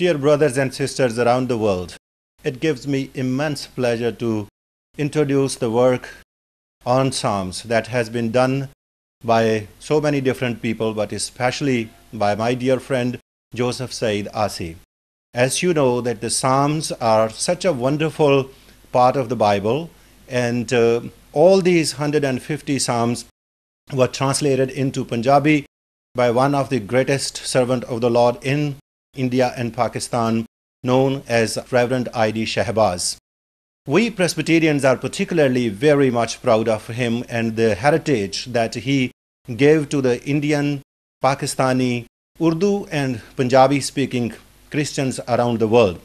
Dear brothers and sisters around the world, it gives me immense pleasure to introduce the work on Psalms that has been done by so many different people, but especially by my dear friend Joseph Said Asi. As you know, that the Psalms are such a wonderful part of the Bible, and all these 150 Psalms were translated into Punjabi by one of the greatest servant of the Lord in India and Pakistan, known as Rev.D. Shahbaz. We Presbyterians are particularly very much proud of him and the heritage that he gave to the Indian, Pakistani, Urdu and Punjabi speaking Christians around the world.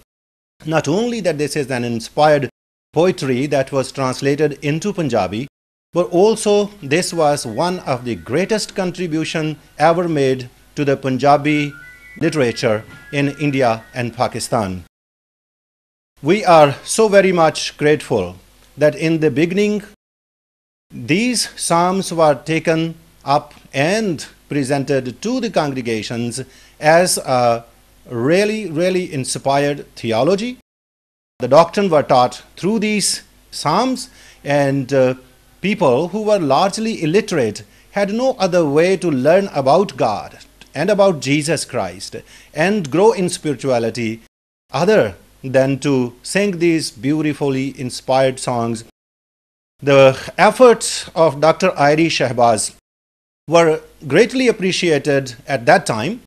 Not only that this is an inspired poetry that was translated into Punjabi, but also this was one of the greatest contribution ever made to the Punjabi literature in India and Pakistan. We are so very much grateful that in the beginning these psalms were taken up and presented to the congregations as a really inspired theology. The doctrine were taught through these psalms, and people who were largely illiterate had no other way to learn about God and about Jesus Christ and grow in spirituality other than to sing these beautifully inspired songs. The efforts of Dr. I.D. Shahbaz were greatly appreciated at that time,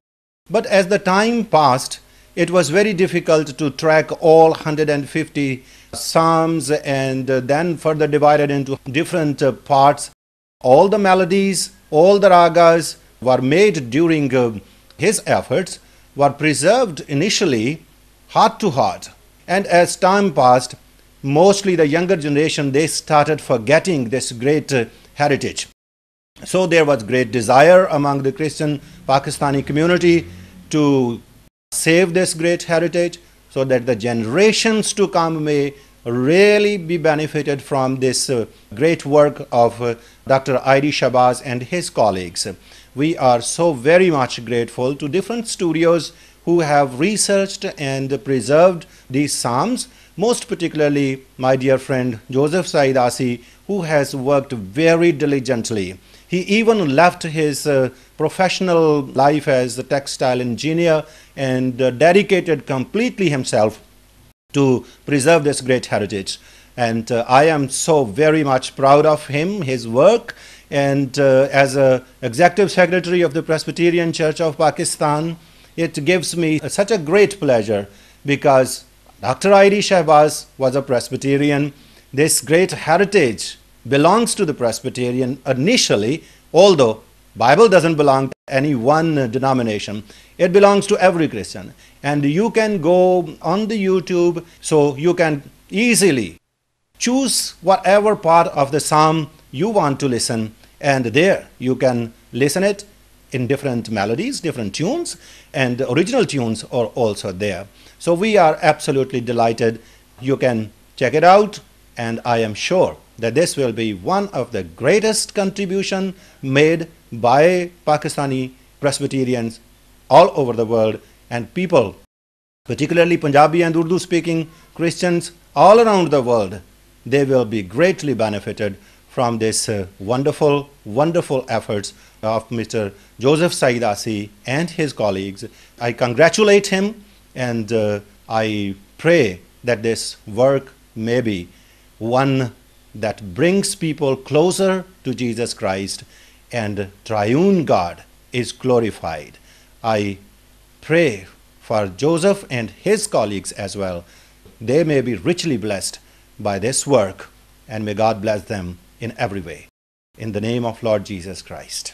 but as the time passed, it was very difficult to track all 150 psalms and then further divided into different parts. All the melodies, all the ragas were made during his efforts, were preserved initially heart to heart, and as time passed, mostly the younger generation, they started forgetting this great heritage. So there was great desire among the Christian Pakistani community to save this great heritage so that the generations to come may really be benefited from this great work of Dr. I.D. Shahbaz and his colleagues. We are so very much grateful to different studios who have researched and preserved these psalms, most particularly my dear friend Joseph Said Asi, who has worked very diligently. He even left his professional life as a textile engineer and dedicated completely himself to preserve this great heritage. And I am so very much proud of him, his work, and as a executive secretary of the Presbyterian Church of Pakistan, it gives me such a great pleasure because Dr. I.D. Shahbaz was a Presbyterian. This great heritage belongs to the Presbyterian initially, although Bible doesn't belong to any one denomination. It belongs to every Christian. And you can go on the YouTube, so you can easily choose whatever part of the psalm you want to listen, and there you can listen it in different melodies, different tunes, and the original tunes are also there. So we are absolutely delighted. You can check it out, and I am sure that this will be one of the greatest contribution made by Pakistani Presbyterians all over the world, and people, particularly Punjabi and Urdu speaking Christians all around the world, they will be greatly benefited from this wonderful efforts of Mr. Joseph Said Asi and his colleagues. I congratulate him, and I pray that this work may be one that brings people closer to Jesus Christ and triune God is glorified. I pray for Joseph and his colleagues as well. They may be richly blessed by this work, and may God bless them in every way. In the name of Lord Jesus Christ.